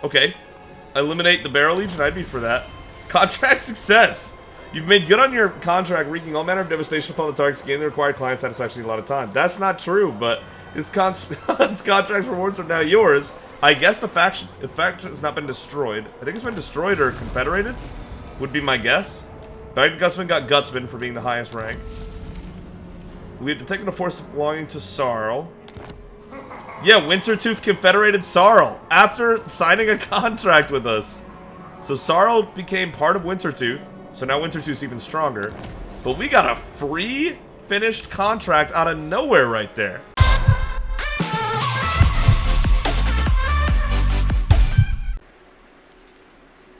Okay. Eliminate the Barrel Legion, I'd be for that. Contract success! You've made good on your contract, wreaking all manner of devastation upon the targets, gaining the required client satisfaction in a lot of time. That's not true, but his contract's rewards are now yours. I guess the faction has not been destroyed. I think it's been destroyed or confederated, would be my guess. Bagged Gutsman got Gutsman for being the highest rank. We have detected a force belonging to Sarl. Yeah, Wintertooth confederated Sarl after signing a contract with us. So Sarl became part of Wintertooth. So now Wintertooth's even stronger. But we got a free finished contract out of nowhere right there.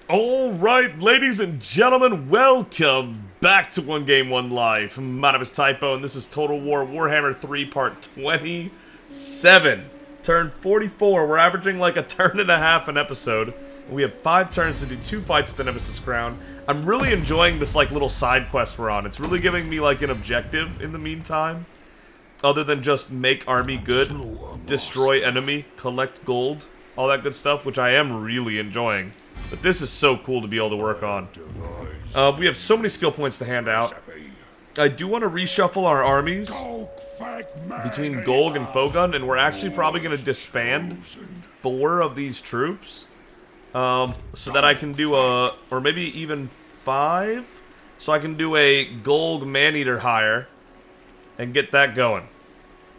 Alright, ladies and gentlemen, welcome back to 1Game1Life. My name is Typo, and this is Total War Warhammer 3 Part 27. Turn 44. We're averaging like a turn and a half an episode. We have 5 turns to do 2 fights with the Nemesis Crown. I'm really enjoying this like little side quest we're on. It's really giving me like an objective in the meantime. Other than just make army good, destroy enemy, collect gold, all that good stuff, which I am really enjoying. But this is so cool to be able to work on. We have so many skill points to hand out. I do want to reshuffle our armies between Golg and Fogun, and we're actually probably going to disband 4 of these troops. So that I can do a, or maybe even 5, so I can do a Golg Maneater hire and get that going.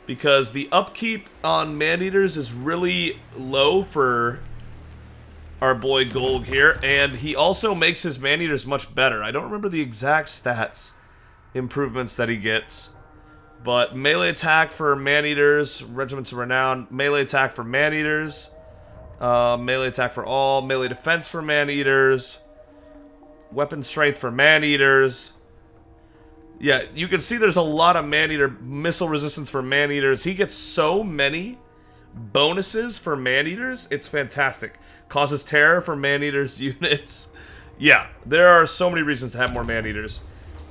Because the upkeep on Maneaters is really low for our boy Golg here, and he also makes his Maneaters much better. I don't remember the exact stats improvements that he gets, but melee attack for Maneaters, Regiments of Renown, melee attack for Maneaters, melee attack for all, melee defense for Maneaters, weapon strength for Maneaters. Yeah, you can see there's a lot of Maneater, missile resistance for Maneaters. He gets so many bonuses for Maneaters, it's fantastic. Causes terror for Maneaters units. Yeah, there are so many reasons to have more Maneaters.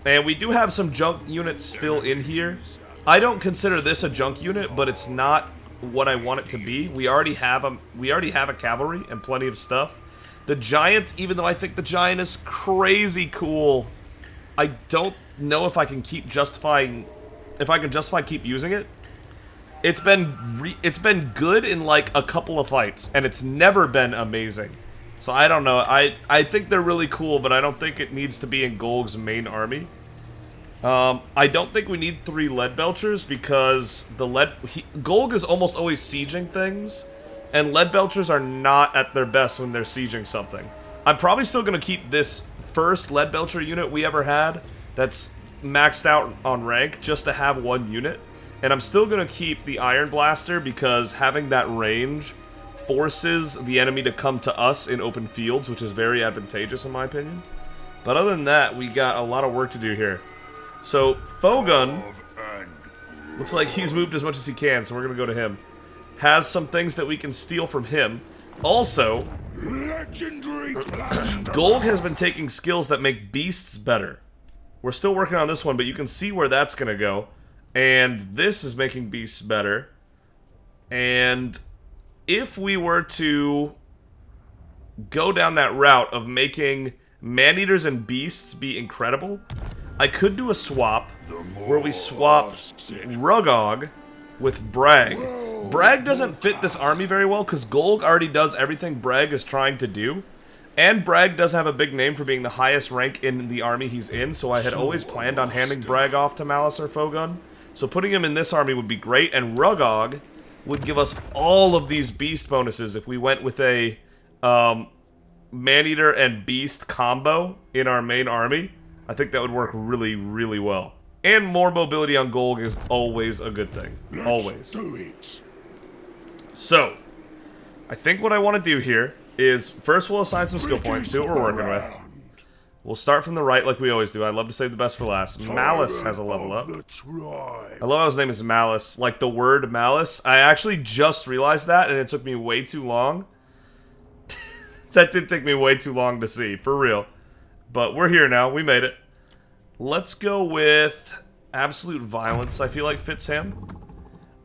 And we do have some junk units still in here. I don't consider this a junk unit, but it's not what I want it to be. We already have a cavalry and plenty of stuff. The giant, even though I think the giant is crazy cool, I don't know if I can keep justifying, if I can justify keep using it. It's been good in like a couple of fights, and it's never been amazing. So I don't know. I think they're really cool, but I don't think it needs to be in Golg's main army. I don't think we need 3 lead belchers because the Golg is almost always sieging things, and lead belchers are not at their best when they're sieging something. I'm probably still going to keep this first lead belcher unit we ever had that's maxed out on rank just to have 1 unit. And I'm still going to keep the Iron Blaster because having that range forces the enemy to come to us in open fields, which is very advantageous in my opinion. But other than that, we got a lot of work to do here. So, Fogun looks like he's moved as much as he can, so we're going to go to him. Has some things that we can steal from him. Also, Golg has been taking skills that make beasts better. We're still working on this one, but you can see where that's going to go. And this is making beasts better. And if we were to go down that route of making Maneaters and beasts be incredible, I could do a swap where we swap Rugog with Brag. Brag doesn't fit this army very well because Golg already does everything Brag is trying to do. And Brag does have a big name for being the highest rank in the army he's in, so I had always planned on handing Brag off to Malice or Fogun. So putting him in this army would be great, and Rugog would give us all of these beast bonuses if we went with a Maneater and Beast combo in our main army. I think that would work really, really well. And more mobility on Golg is always a good thing. Always. So, I think what I want to do here is, first we'll assign some skill points, see what we're working with. We'll start from the right like we always do. I love to save the best for last. Malice has a level up. I love how his name is Malice. Like the word malice. I actually just realized that, and it took me way too long. That did take me way too long to see, for real. But we're here now. We made it. Let's go with Absolute Violence, I feel like fits him.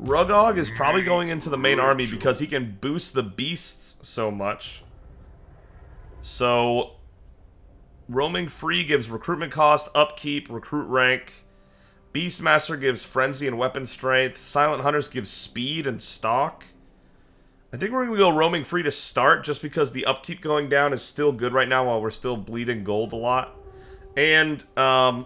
Rugog is probably going into the main army because he can boost the beasts so much. So, roaming free gives recruitment cost, upkeep, recruit rank. Beastmaster gives frenzy and weapon strength. Silent Hunters gives speed and stock. I think we're going to go roaming free to start just because the upkeep going down is still good right now while we're still bleeding gold a lot. And, I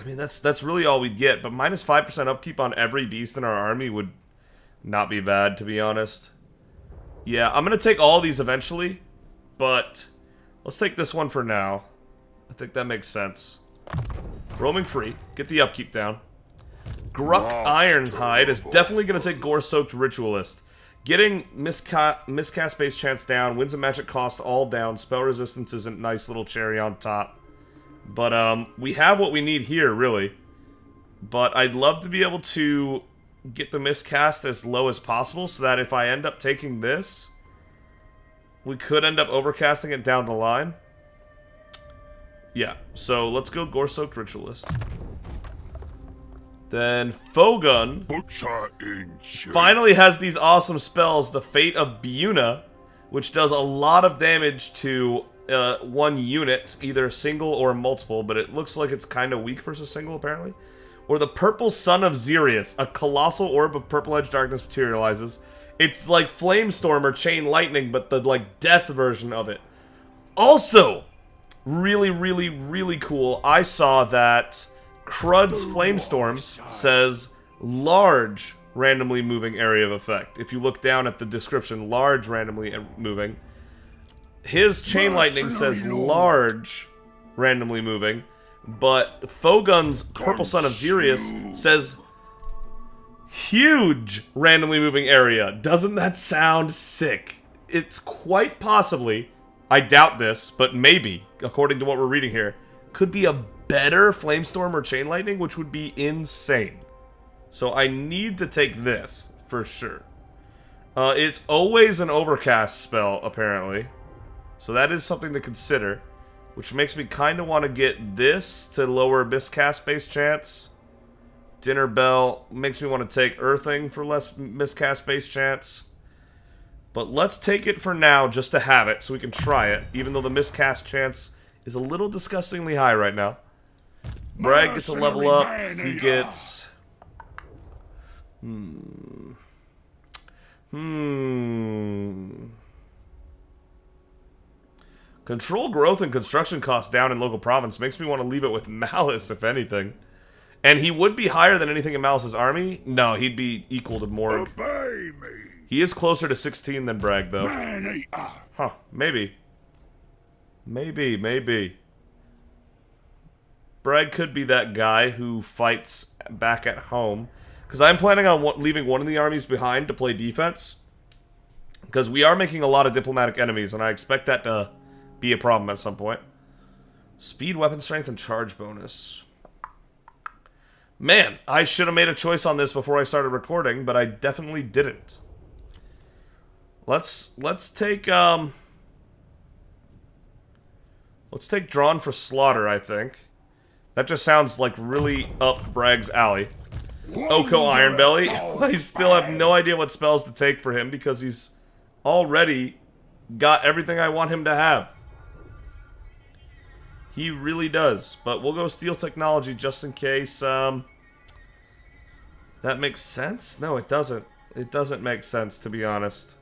mean, that's really all we'd get. But minus 5% upkeep on every beast in our army would not be bad, to be honest. Yeah, I'm going to take all these eventually. But let's take this one for now. I think that makes sense. Roaming free. Get the upkeep down. Gruck Ironhide is definitely going to take Gore-Soaked Ritualist. Getting miscast base chance down, wins and magic cost all down, spell resistance is a nice little cherry on top. But we have what we need here, really. But I'd love to be able to get the miscast as low as possible so that if I end up taking this, we could end up overcasting it down the line. Yeah, so let's go Gore-Soaked Ritualist. Then Fogun finally has these awesome spells. The Fate of Biuna, which does a lot of damage to one unit, either single or multiple, but it looks like it's kind of weak versus single, apparently. Or the Purple Sun of Xerius, a colossal orb of purple-edged darkness materializes. It's like Flamestorm or Chain Lightning, but the like death version of it. Also, really, really, really cool. I saw that Crud's Flamestorm says large randomly moving area of effect. If you look down at the description, large randomly moving. His Chain Lightning says large randomly moving, but Fogun's Purple Sun of Xerius says huge randomly moving area. Doesn't that sound sick? It's quite possibly, I doubt this, but maybe, according to what we're reading here, could be a better Flamestorm or Chain Lightning, which would be insane. So I need to take this, for sure. It's always an overcast spell, apparently. So that is something to consider. Which makes me kind of want to get this to lower miscast base chance. Dinner Bell makes me want to take Earthing for less miscast base chance. But let's take it for now, just to have it, so we can try it. Even though the miscast chance is a little disgustingly high right now. Bragg gets a level up. He gets... Control growth and construction costs down in local province. Makes me want to leave it with Malice, if anything. And he would be higher than anything in Malice's army? No, he'd be equal to Morg. Obey me. He is closer to 16 than Bragg, though. Huh, maybe. Maybe. Bragg could be that guy who fights back at home. Because I'm planning on leaving one of the armies behind to play defense. Because we are making a lot of diplomatic enemies, and I expect that to be a problem at some point. Speed, weapon strength, and charge bonus. Man, I should have made a choice on this before I started recording, but I definitely didn't. Let's take Drawn for Slaughter, I think. That just sounds like really up Bragg's alley. Oko Ironbelly. I still have no idea what spells to take for him because he's already got everything I want him to have. He really does. But we'll go Steel Technology just in case. That makes sense? No, it doesn't. It doesn't make sense, to be honest.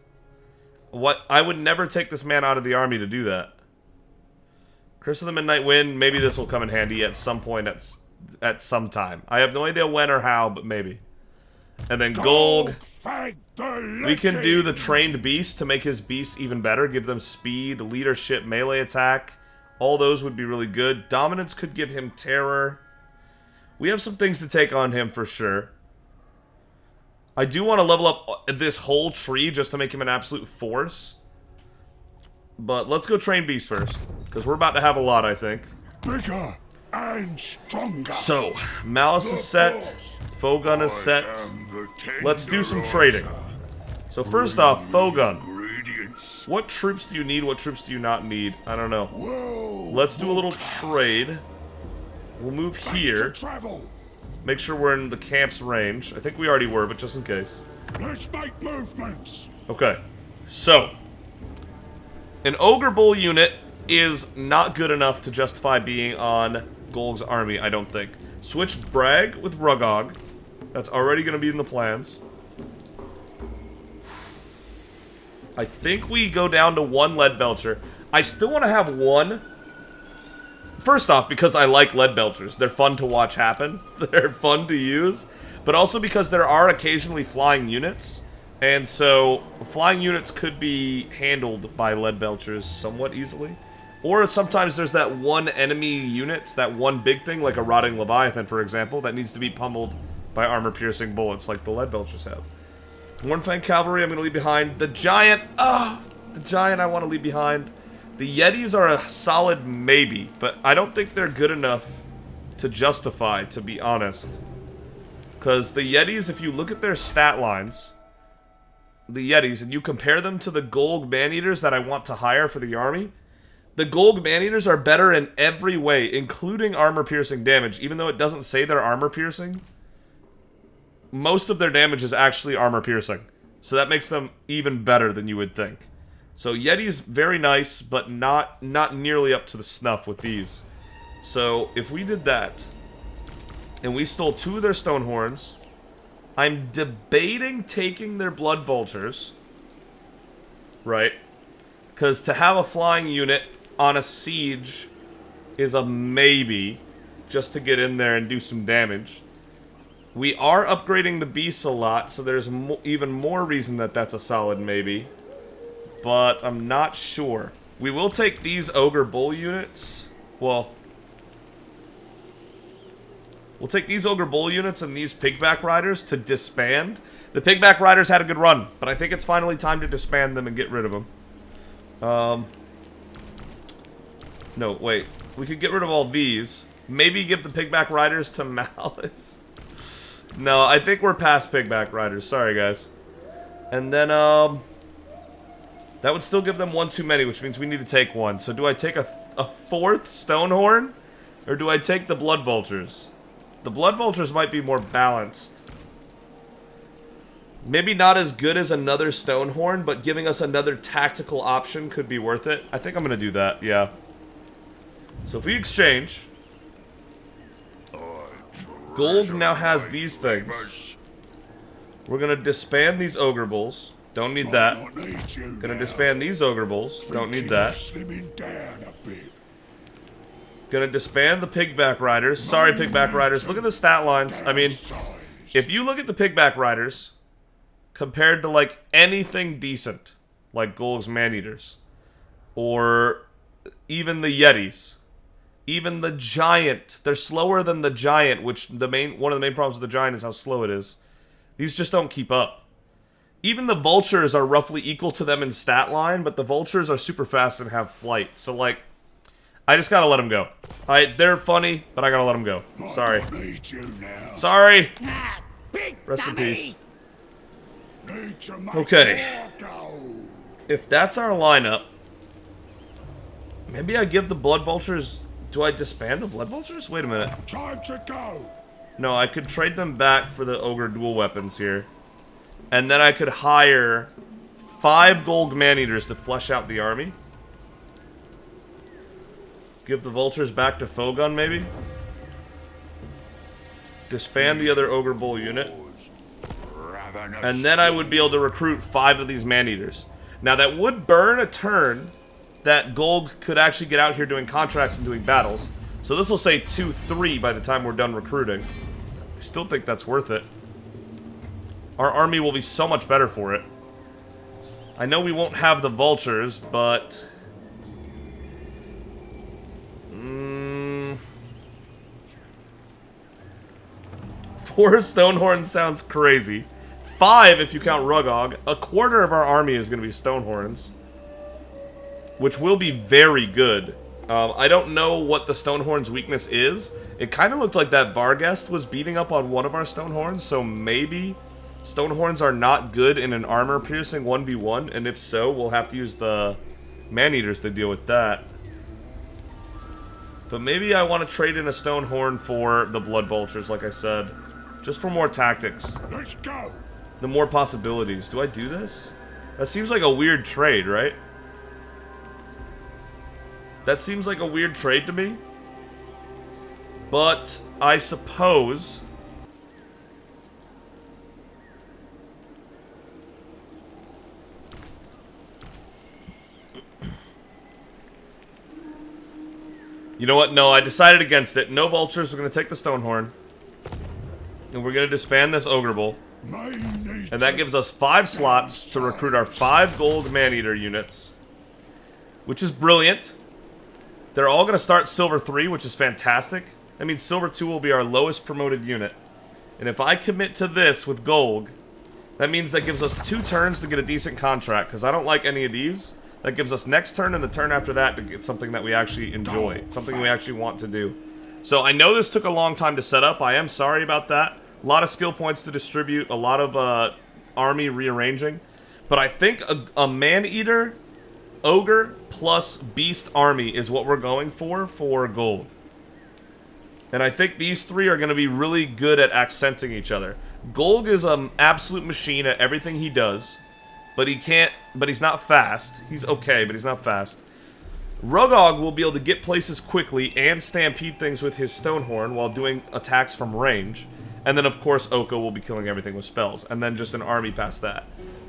I would never take this man out of the army to do that. Curse of the Midnight Wind, maybe this will come in handy at some point at some time. I have no idea when or how, but maybe. And then gold. We can do the Trained Beast to make his beasts even better. Give them speed, leadership, melee attack. All those would be really good. Dominance could give him terror. We have some things to take on him for sure. I do want to level up this whole tree just to make him an absolute force. But let's go Train Beast first. Because we're about to have a lot, I think. Bigger and stronger. So, Malice is set. Fogun is set. Let's do some trading. So first off, Fogun. What troops do you need? What troops do you not need? I don't know. Let's do a little trade. We'll move here. Make sure we're in the camp's range. I think we already were, but just in case. Let's make movements. Okay. So, An Ogre Bull unit is not good enough to justify being on Golg's army, I don't think. Switch Brag with Rugog. That's already going to be in the plans. I think we go down to 1 Lead Belcher. I still want to have 1. First off, because I like Lead Belchers. They're fun to watch happen. They're fun to use. But also because there are occasionally flying units. And so, flying units could be handled by Lead Belchers somewhat easily. Or sometimes there's that one enemy unit, that one big thing, like a Rotting Leviathan, for example, that needs to be pummeled by armor-piercing bullets like the Lead Belchers have. Warmfang Cavalry, I'm going to leave behind. The Giant, the Giant I want to leave behind. The Yetis are a solid maybe, but I don't think they're good enough to justify, to be honest. Because the Yetis, if you look at their stat lines, the Yetis, and you compare them to the Golg Maneaters that I want to hire for the army, the Golg Maneaters are better in every way, including armor-piercing damage, even though it doesn't say they're armor-piercing. Most of their damage is actually armor-piercing. So that makes them even better than you would think. So Yeti's very nice, but not nearly up to the snuff with these. So if we did that, and we stole 2 of their Stonehorns, I'm debating taking their Blood Vultures. Right? Because to have a flying unit on a siege is a maybe, just to get in there and do some damage. We are upgrading the beasts a lot, so there's even more reason that that's a solid maybe. But I'm not sure. We will take these Ogre Bull units. Well, we'll take these Ogre Bull units and these Pigback Riders to disband. The Pigback Riders had a good run, but I think it's finally time to disband them and get rid of them. No, wait. We could get rid of all these. Maybe give the Pigback Riders to Malice. No, I think we're past Pigback Riders. Sorry, guys. And then, that would still give them 1 too many, which means we need to take 1. So do I take a 4th Stonehorn? Or do I take the Blood Vultures? The Blood Vultures might be more balanced. Maybe not as good as another Stonehorn, but giving us another tactical option could be worth it. I think I'm going to do that, yeah. So if we exchange... Gold now has these things. We're gonna disband these Ogre Bulls. Don't need that. Gonna disband these Ogre Bulls. Don't need that. Gonna disband the Pigback Riders. Sorry, Pigback Riders. Look at the stat lines. I mean, if you look at the Pigback Riders, compared to, like, anything decent, like Golg's Maneaters, or even the Yetis, even the Giant, they're slower than the Giant, which one of the main problems with the Giant is how slow it is. These just don't keep up. Even the Vultures are roughly equal to them in stat line, but the Vultures are super fast and have flight. So, like, I just gotta let them go. They're funny, but I gotta let them go. Sorry. Sorry! Rest in peace. Okay. If that's our lineup, maybe I give the Blood Vultures... Do I disband the Blood Vultures? Wait a minute. Time to go. No, I could trade them back for the Ogre dual weapons here. And then I could hire 5 Golg Maneaters to flesh out the army. Give the Vultures back to Fogun, maybe? Disband the other Ogre Bull unit. And then I would be able to recruit 5 of these Maneaters. Now, that would burn a turn that Golg could actually get out here doing contracts and doing battles. So this will say 2-3 by the time we're done recruiting. I still think that's worth it. Our army will be so much better for it. I know we won't have the Vultures, but... 4 Stonehorns sounds crazy. 5 if you count Rugog. A quarter of our army is going to be Stonehorns, which will be very good. I don't know what the Stonehorn's weakness is. It kind of looked like that Varghest was beating up on one of our Stonehorns, so maybe Stonehorns are not good in an armor-piercing 1v1, and if so, we'll have to use the Maneaters to deal with that. But maybe I want to trade in a Stonehorn for the Blood Vultures, like I said. Just for more tactics. Let's go. The more possibilities. Do I do this? That seems like a weird trade, right? That seems like a weird trade to me. But I suppose... You know what? No, I decided against it. No vultures. We're going to take the Stonehorn. And we're going to disband this Ogre Bull. And that gives us 5 slots to recruit our 5 gold man-eater units. Which is brilliant. They're all going to start Silver 3, which is fantastic. That means Silver 2 will be our lowest promoted unit. And if I commit to this with Golg, that means that gives us 2 turns to get a decent contract. Because I don't like any of these. That gives us next turn and the turn after that to get something that we actually enjoy. Something we actually want to do. So I know this took a long time to set up. I am sorry about that. A lot of skill points to distribute. A lot of army rearranging. But I think a man-eater, ogre, plus beast army is what we're going for gold. And I think these 3 are going to be really good at accenting each other. Golg is an absolute machine at everything he does. But he's not fast. He's okay, but he's not fast. Rugog will be able to get places quickly and stampede things with his Stonehorn while doing attacks from range. And then, of course, Oko will be killing everything with spells. And then just an army past that.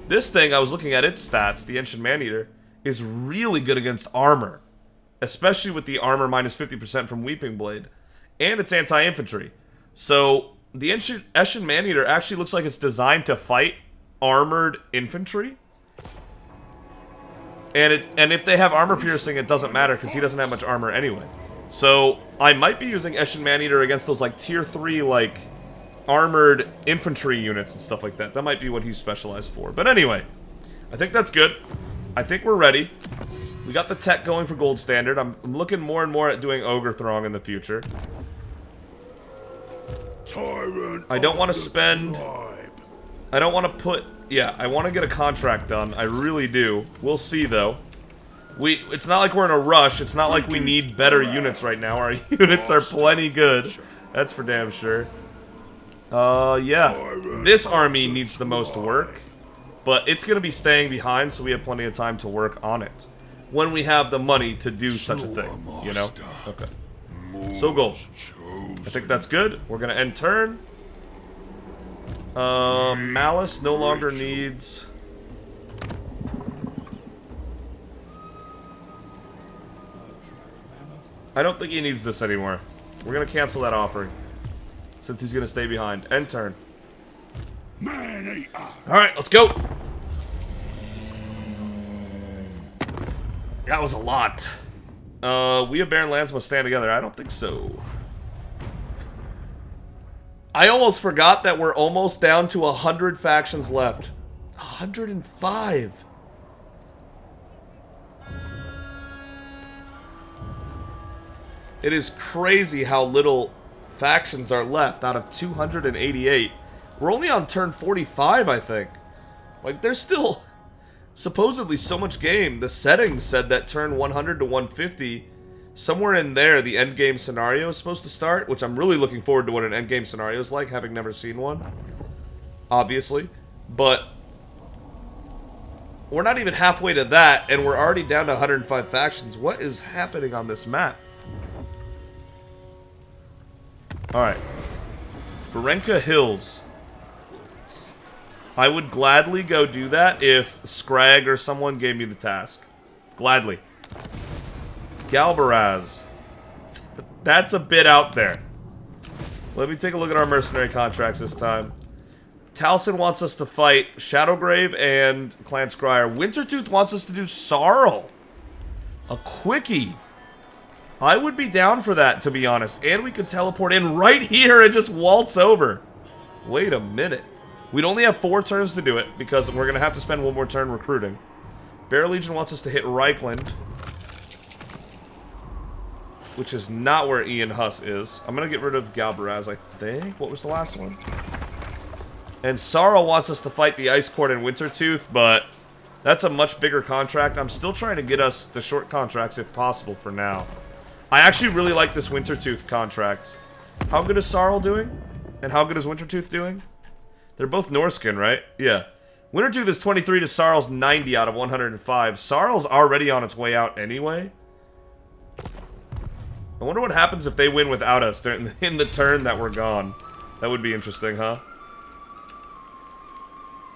This thing, I was looking at its stats, the Ancient Maneater, is really good against armor. Especially with the armor minus 50% from Weeping Blade. And it's anti-infantry. So, the Ancient Maneater actually looks like it's designed to fight armored infantry. And if they have armor piercing, it doesn't matter because he doesn't have much armor anyway. So I might be using Eshin Maneater against those like tier 3 like armored infantry units and stuff like that. That might be what he's specialized for. But anyway, I think that's good. I think we're ready. We got the tech going for gold standard. I'm looking more and more at doing Ogre Throng in the future. I don't want to spend... I don't want to put... Yeah, I want to get a contract done. I really do. We'll see, though. It's not like we're in a rush. It's not like we need better units right now. Our units are plenty good. That's for damn sure. Yeah. This army needs the most work. But it's going to be staying behind, so we have plenty of time to work on it. When we have the money to do such a thing, you know? Okay. So gold. I think that's good. We're going to end turn. Malice no longer needs... I don't think he needs this anymore. We're gonna cancel that offering. Since he's gonna stay behind. End turn. Alright, let's go! That was a lot. We of Barren Lands must stand together. I don't think so. I almost forgot that we're almost down to 100 factions left. 105. It is crazy how little factions are left out of 288. We're only on turn 45, I think. Like, there's still supposedly so much game. The settings said that turn 100 to 150... somewhere in there, the endgame scenario is supposed to start, which I'm really looking forward to what an endgame scenario is like, having never seen one. Obviously. But we're not even halfway to that, and we're already down to 105 factions. What is happening on this map? Alright. Varenka Hills. I would gladly go do that if Scrag or someone gave me the task. Gladly. Galbaraz. That's a bit out there. Let me take a look at our mercenary contracts this time. Taliesin wants us to fight Shadowgrave and Clan Scryer. Wintertooth wants us to do Sarl. A quickie. I would be down for that, to be honest. And we could teleport in right here and just waltz over. Wait a minute. We'd only have 4 turns to do it, because we're going to have to spend 1 more turn recruiting. Bear Legion wants us to hit Reichland, which is not where Ian Huss is. I'm going to get rid of Galbaraz, I think. What was the last one? And Sarl wants us to fight the Ice Court and Wintertooth, but that's a much bigger contract. I'm still trying to get us the short contracts if possible for now. I actually really like this Wintertooth contract. How good is Sarl doing? And how good is Wintertooth doing? They're both Norskin, right? Yeah. Wintertooth is 23 to Sarl's 90 out of 105. Sarl's already on its way out anyway. I wonder what happens if they win without us in the turn that we're gone. That would be interesting, huh?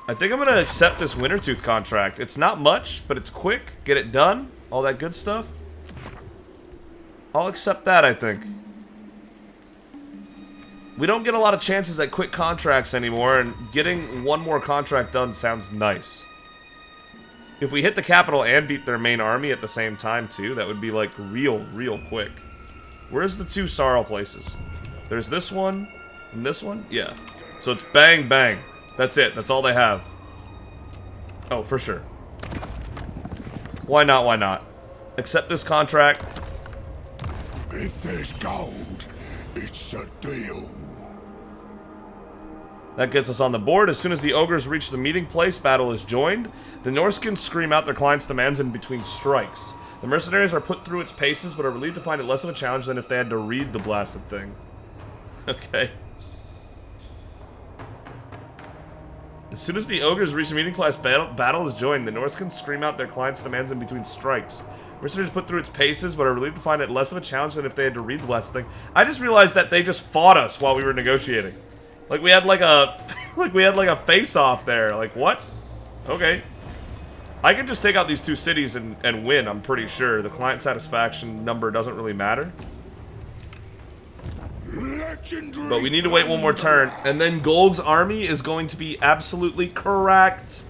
I think I'm gonna accept this Wintertooth contract. It's not much, but it's quick. Get it done. All that good stuff. I'll accept that, I think. We don't get a lot of chances at quick contracts anymore, and getting one more contract done sounds nice. If we hit the capital and beat their main army at the same time, too, that would be, like, real quick. Where's the 2 Sarl places? There's this one and this one? Yeah. So it's bang, bang. That's it. That's all they have. Oh, for sure. Why not, why not? Accept this contract. If there's gold, it's a deal. That gets us on the board. As soon as the ogres reach the meeting place, battle is joined. The Norskins scream out their clients' demands in between strikes. The mercenaries are put through its paces, but are relieved to find it less of a challenge than if they had to read the blasted thing. Okay. As soon as the ogres reach the meeting place, battle is joined. The Norskins scream out their clients' demands in between strikes. Mercenaries put through its paces, but are relieved to find it less of a challenge than if they had to read the blasted thing. I just realized that they just fought us while we were negotiating. Like we had like a a face-off there. Like what? Okay. I can just take out these 2 cities and win, I'm pretty sure. The client satisfaction number doesn't really matter. Legendary. But we need to wait one more turn. And then Golg's army is going to be absolutely correct.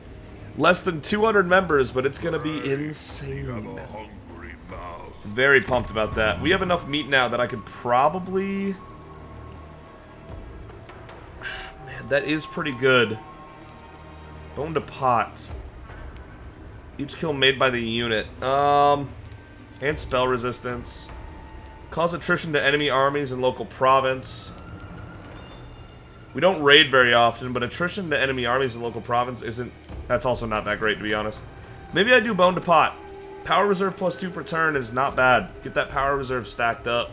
Less than 200 members, but it's going to be insane. Very pumped about that. We have enough meat now that I could probably... Man, that is pretty good. Bone to pot. Each kill made by the unit. And spell resistance. Cause attrition to enemy armies in local province. We don't raid very often, but attrition to enemy armies in local province isn't... That's also not that great, to be honest. Maybe I do bone to pot. Power reserve +2 per turn is not bad. Get that power reserve stacked up.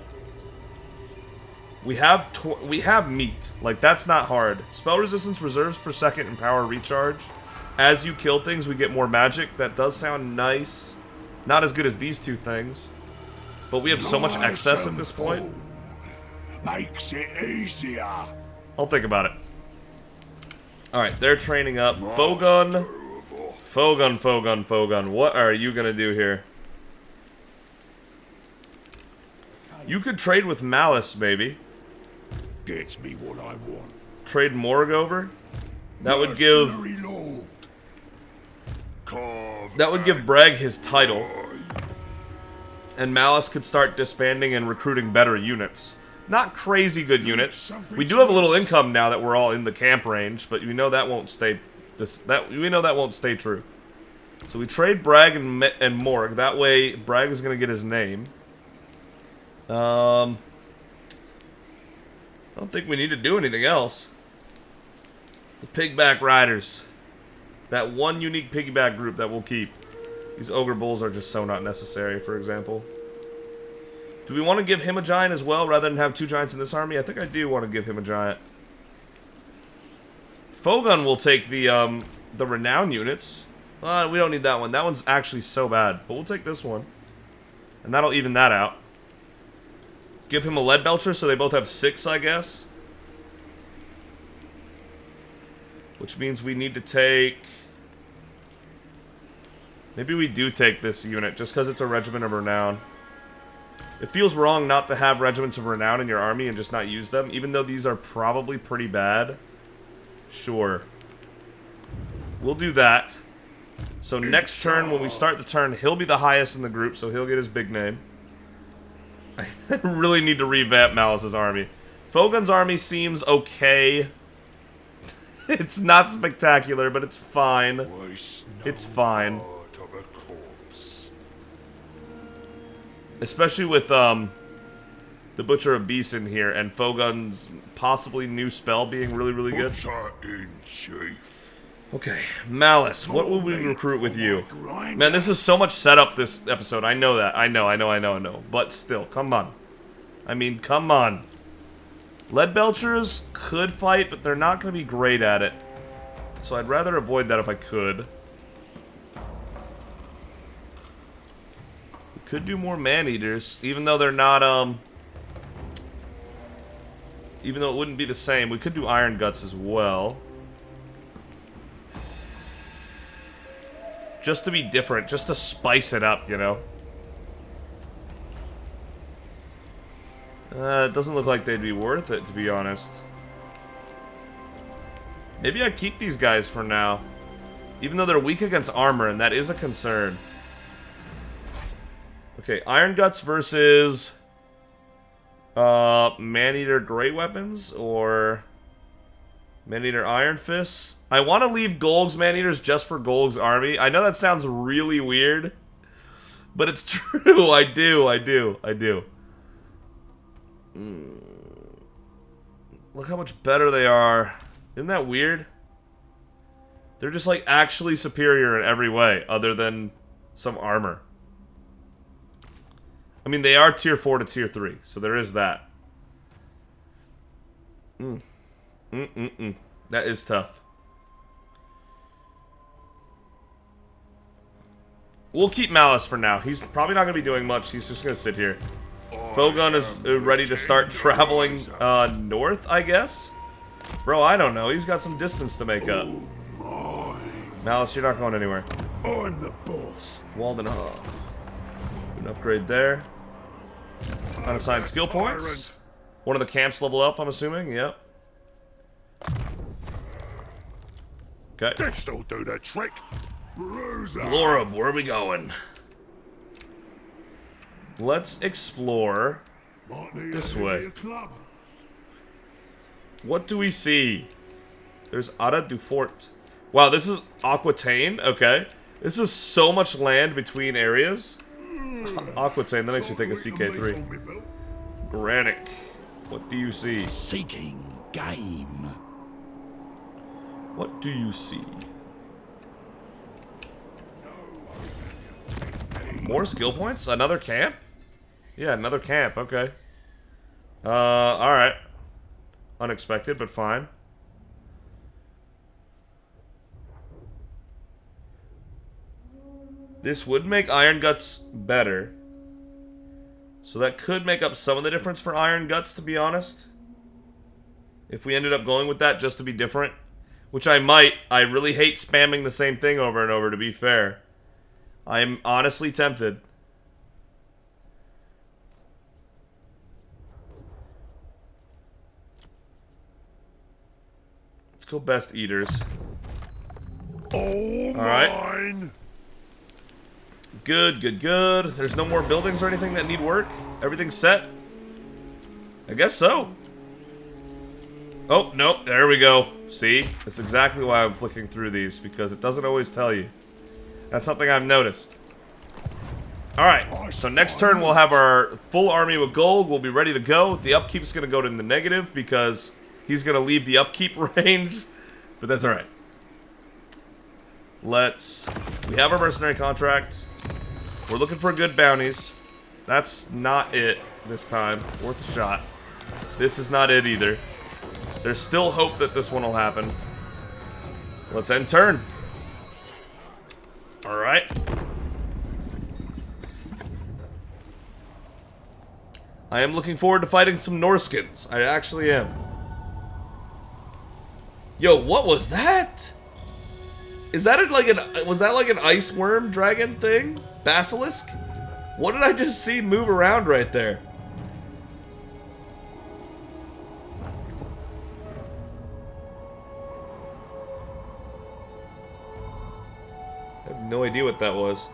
We have meat. Like, that's not hard. Spell resistance, reserves per second, and power recharge. As you kill things, we get more magic. That does sound nice. Not as good as these 2 things. But we have so much excess at this point. Makes it easier. I'll think about it. Alright, they're training up. Fogun. Fogun. What are you gonna do here? You could trade with Malice, maybe. Gets me what I want. Trade Morg over. That would give... That would give Bragg his title. And Malice could start disbanding and recruiting better units. Not crazy good units. We do have a little income now that we're all in the camp range, but we know that won't stay. We know that won't stay true. So we trade Bragg and Morg. That way, Bragg is gonna get his name. I don't think we need to do anything else. The Pigback Riders. That one unique piggyback group that we'll keep. These Ogre Bulls are just so not necessary, for example. Do we want to give him a giant as well, rather than have 2 giants in this army? I think I do want to give him a giant. Fogun will take the renown units. We don't need that one. That one's actually so bad. But we'll take this one. And that'll even that out. Give him a lead belcher so they both have 6, I guess. Which means we need to take... Maybe we do take this unit, just because it's a regiment of renown. It feels wrong not to have regiments of renown in your army and just not use them, even though these are probably pretty bad. Sure. We'll do that. So next turn, when we start the turn, he'll be the highest in the group, so he'll get his big name. I really need to revamp Malice's army. Fogun's army seems okay. It's not spectacular, but it's fine. It's fine. Especially with the Butcher of Beasts in here and Fogun's possibly new spell being really good. Okay, Malice, what will we recruit with you? Man, this is so much setup this episode. I know that. I know. But still, come on. I mean, come on. Lead Belchers could fight, but they're not going to be great at it. So I'd rather avoid that if I could. We could do more Man-Eaters, even though they're not, even though it wouldn't be the same. We could do Iron Guts as well. Just to be different, just to spice it up, you know? It doesn't look like they'd be worth it, to be honest. Maybe I keep these guys for now. Even though they're weak against armor, and that is a concern. Okay, Iron Guts versus... Man-Eater Great Weapons, or... Man-Eater Iron Fists. I want to leave Golg's Man-Eaters just for Golg's army. I know that sounds really weird. But it's true, I do. Look how much better they are. Isn't that weird? They're just like actually superior in every way, other than some armor. I mean, they are tier 4 to tier 3, so there is that. That is tough. We'll keep Malice for now. He's probably not going to be doing much. He's just going to sit here. Fogun is ready to start traveling north, I guess? Bro, I don't know. He's got some distance to make up. Malice, you're not going anywhere. I'm the boss. Walden off. An upgrade there. Unassigned skill points. One of the camps level up, I'm assuming. Yep. Okay. This'll do the trick. Glorab, where are we going? Let's explore this way. What do we see? There's Ada du Fort. Wow, this is Aquitaine? Okay. This is so much land between areas. Aquitaine, that makes me think of CK3. Granic, what do you see? Seeking game. What do you see? More skill points? Another camp? Yeah, another camp, okay. Alright. Unexpected, but fine. This would make Iron Guts better. So that could make up some of the difference for Iron Guts, to be honest. If we ended up going with that just to be different. Which I might. I really hate spamming the same thing over and over, to be fair. I'm honestly tempted. Let's go Best Eaters. All right. mine. Good, good, good. There's no more buildings or anything that need work? Everything's set? I guess so. Oh, nope, there we go. See? That's exactly why I'm flicking through these, because it doesn't always tell you. That's something I've noticed. Alright, so next turn we'll have our full army with gold. We'll be ready to go. The upkeep's going to go to the negative, because he's going to leave the upkeep range. But that's alright. We have our mercenary contract. We're looking for good bounties. That's not it this time. Worth a shot. This is not it either. There's still hope that this one will happen. Let's end turn. Alright. I am looking forward to fighting some Norskins. I actually am. Yo, what was that? Is that like was that like an ice worm dragon thing? Basilisk? What did I just see move around right there? I have no idea what that was.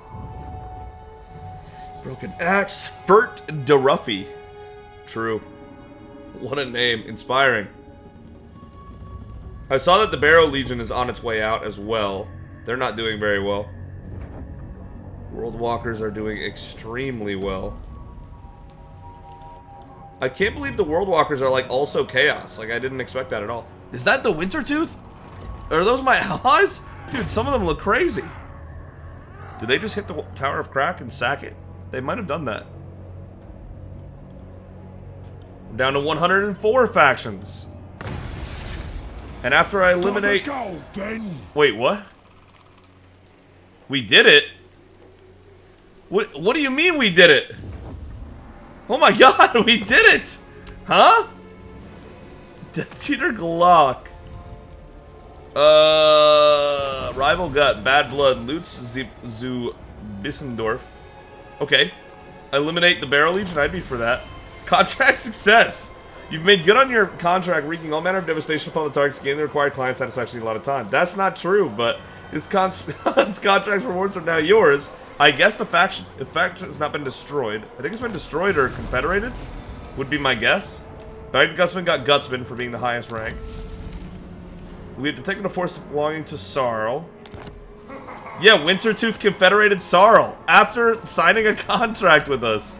Broken Axe, Fert de Ruffy. True. What a name. Inspiring. I saw that the Barrow Legion is on its way out as well. They're not doing very well. World Walkers are doing extremely well. I can't believe the World Walkers are like also chaos. Like I didn't expect that at all. Is that the Wintertooth? Are those my allies? Dude, some of them look crazy. Did they just hit the Tower of Crack and sack it? They might have done that. I'm down to 104 factions. And after I eliminate... Gold, then. Wait, what? We did it? What do you mean we did it? Oh my god, we did it! Huh? Cheater Glock. Rival Gut, Bad Blood, Lutz zu Bissendorf. Okay. Eliminate the Barrel Legion, I'd be for that. Contract success. You've made good on your contract, wreaking all manner of devastation upon the targets, gaining the required client satisfaction in a lot of time. That's not true, but his contract's rewards are now yours. I guess the faction has not been destroyed. I think it's been destroyed or confederated, would be my guess. Bagged Gutsman got Gutsman for being the highest rank. We have detected a force belonging to Sarl. Yeah, Wintertooth confederated Sarl after signing a contract with us.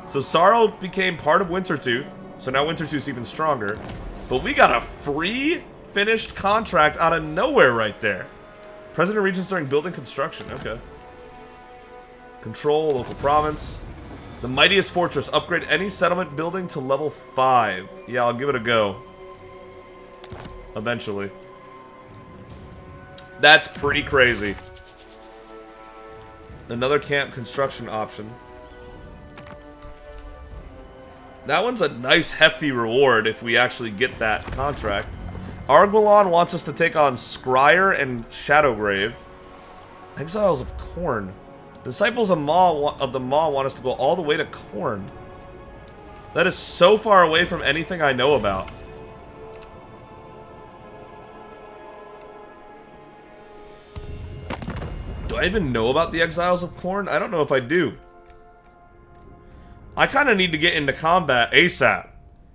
So Sarl became part of Wintertooth. So now Wintertooth's even stronger. But we got a free finished contract out of nowhere right there. President of Regions during building construction. Okay. Control local province. The mightiest fortress. Upgrade any settlement building to level 5. Yeah, I'll give it a go. Eventually. That's pretty crazy. Another camp construction option. That one's a nice hefty reward if we actually get that contract. Arguelon wants us to take on Scryer and Shadowgrave. Exiles of Khorne. Disciples of the Maw want us to go all the way to Khorne. That is so far away from anything I know about. Do I even know about the Exiles of Khorne? I don't know if I do. I kind of need to get into combat ASAP.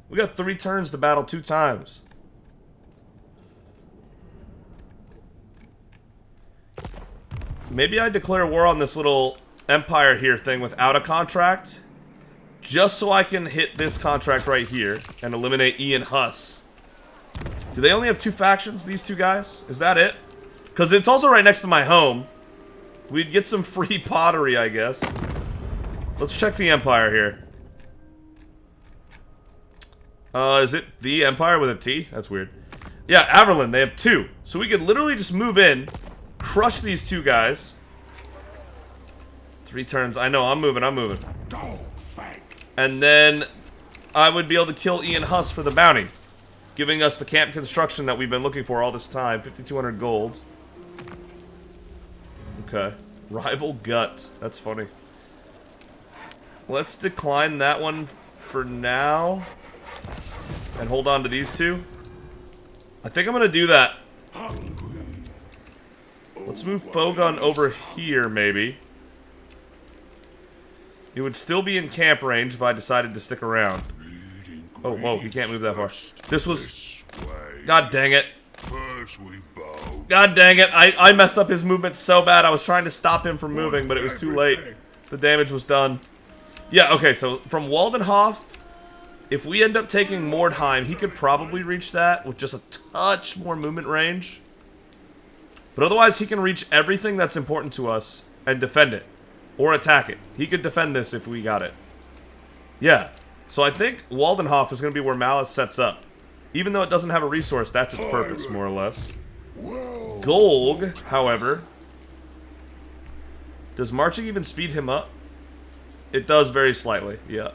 We got 3 turns to battle 2 times. Maybe I declare war on this little empire here thing without a contract. Just so I can hit this contract right here and eliminate Ian Huss. Do they only have 2 factions, these 2 guys? Is that it? Because it's also right next to my home. We'd get some free pottery, I guess. Let's check the Empire here. Is it the Empire with a T? That's weird. Yeah, Averlin, they have 2. So we could literally just move in, crush these 2 guys. 3 turns. I know, I'm moving. And then I would be able to kill Ian Huss for the bounty, giving us the camp construction that we've been looking for all this time. 5,200 gold. Okay. Rival Gut. That's funny. Let's decline that one for now. And hold on to these 2. I think I'm going to do that. Let's move Fogun over here, maybe. He would still be in camp range if I decided to stick around. Oh, whoa, he can't move that far. This was... God dang it. God dang it. I messed up his movement so bad. I was trying to stop him from moving, but it was too late. The damage was done. Yeah, okay, so from Waldenhof, if we end up taking Mordheim, he could probably reach that with just a touch more movement range. But otherwise, he can reach everything that's important to us and defend it. Or attack it. He could defend this if we got it. Yeah. So I think Waldenhof is going to be where Malice sets up. Even though it doesn't have a resource, that's its purpose, more or less. Golg, however... Does marching even speed him up? It does very slightly, yeah.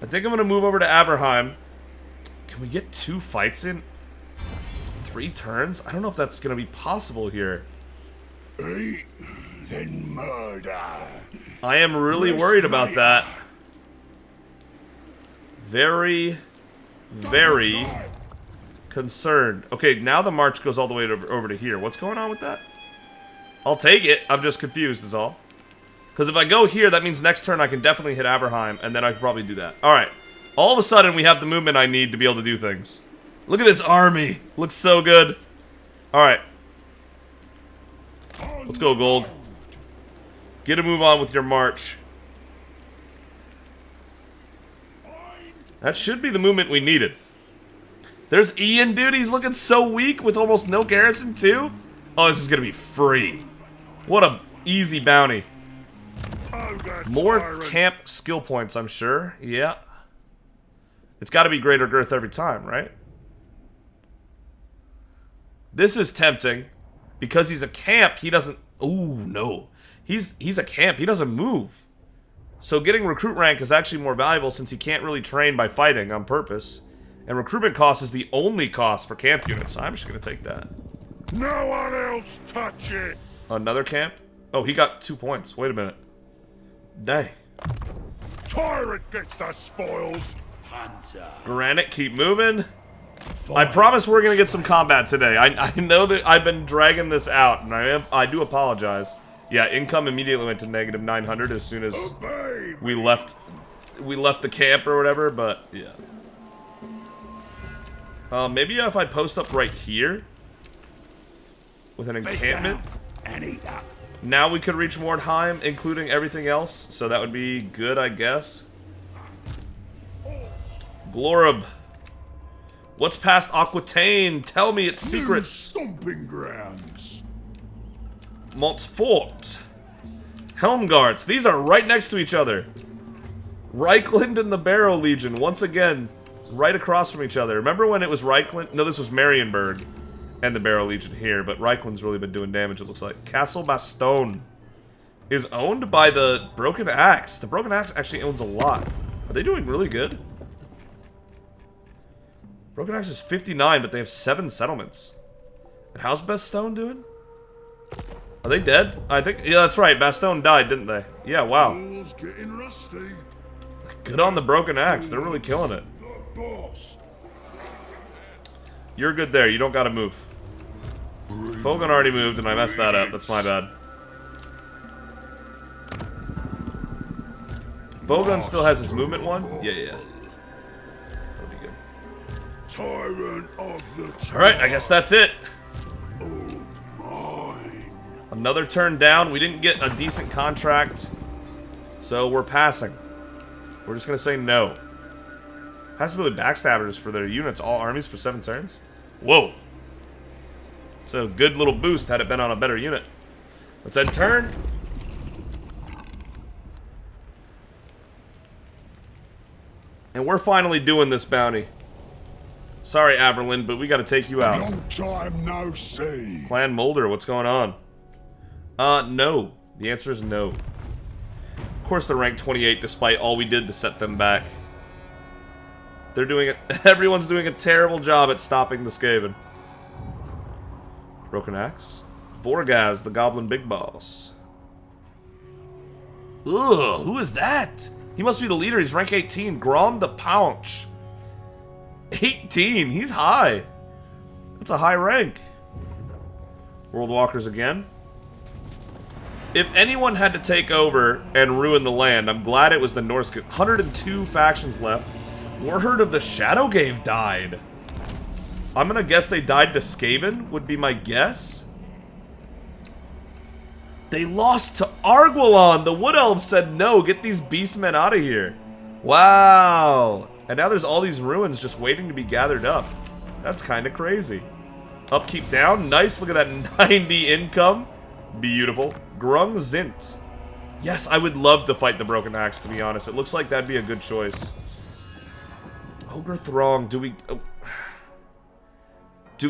I think I'm going to move over to Averheim. Can we get 2 fights in 3 turns? I don't know if that's going to be possible here. Then murder. I am really worried about that. Very, very concerned. Okay, now the march goes all the way over to here. What's going on with that? I'll take it. I'm just confused is all. Because if I go here, that means next turn I can definitely hit Averheim, and then I can probably do that. Alright. All of a sudden, we have the movement I need to be able to do things. Look at this army. Looks so good. Alright. Let's go, Golg. Get a move on with your march. That should be the movement we needed. There's Ian, dude. He's looking so weak with almost no garrison, too. Oh, this is going to be free. What a easy bounty. More camp skill points, I'm sure. Yeah. It's got to be greater girth every time, right? This is tempting. Because he's a camp, he doesn't... Ooh, no. He's a camp. He doesn't move. So getting recruit rank is actually more valuable since he can't really train by fighting on purpose. And recruitment cost is the only cost for camp units, so I'm just going to take that. No one else touch it! Another camp? Oh, he got 2 points. Wait a minute. Dang. Tyrant gets the spoils! Hunter. Granite, keep moving. I promise we're going to get some combat today. I know that I've been dragging this out, and I do apologize. Yeah, income immediately went to negative 900 as soon as we left the camp or whatever, but yeah. Maybe if I post up right here with an encampment, And eat up. now we could reach Mordheim, including everything else, so that would be good, I guess. Glorb. What's past Aquitaine? Tell me its secrets. Stomping grounds! Montfort. Helmgarts. These are right next to each other. Reichland and the Barrow Legion, once again, right across from each other. Remember when it was Reichland? No, this was Marienburg and the Barrow Legion here, but Reichland's really been doing damage, it looks like. Castle Bastogne is owned by the Broken Axe. The Broken Axe actually owns a lot. Are they doing really good? Broken Axe is 59, but they have 7 settlements. And how's Bastogne doing? Are they dead? I think, yeah, that's right. Bastogne died, didn't they? Yeah, wow. Tools getting rusty. Good on the Broken Axe. They're really killing it. The boss. You're good there. You don't gotta move. Fogan already moved, and I messed that up. That's my bad. Fogan still has his movement one? Yeah, yeah. That'll be good. Tyrant of the Alright, I guess that's it. mine. Another turn down. We didn't get a decent contract, so we're passing. We're just gonna say no. Possibility backstabbers for their units, all armies for 7 turns. Whoa. It's a good little boost had it been on a better unit. Let's end turn. And we're finally doing this bounty. Sorry, Averlin, but we gotta take you out. Long time no see. Clan Mulder, what's going on? No. The answer is no. Of course they're ranked 28 despite all we did to set them back. They're doing it. Everyone's doing a terrible job at stopping the Skaven. Broken Axe. Vorgaz, the Goblin Big Boss. Ugh, who is that? He must be the leader. He's rank 18. Grom the Paunch. 18. He's high. That's a high rank. World Walkers again. If anyone had to take over and ruin the land, I'm glad it was the Norse. 102 factions left. Word of the Shadowgave died. I'm gonna guess they died to Skaven, would be my guess. They lost to Arguelon. The Wood Elves said no, get these beastmen out of here. Wow. And now there's all these ruins just waiting to be gathered up. That's kind of crazy. Upkeep down. Nice. Look at that 90 income. Beautiful. Grung Zint. Yes, I would love to fight the Broken Axe, to be honest. It looks like that'd be a good choice. Ogre Throng. Do we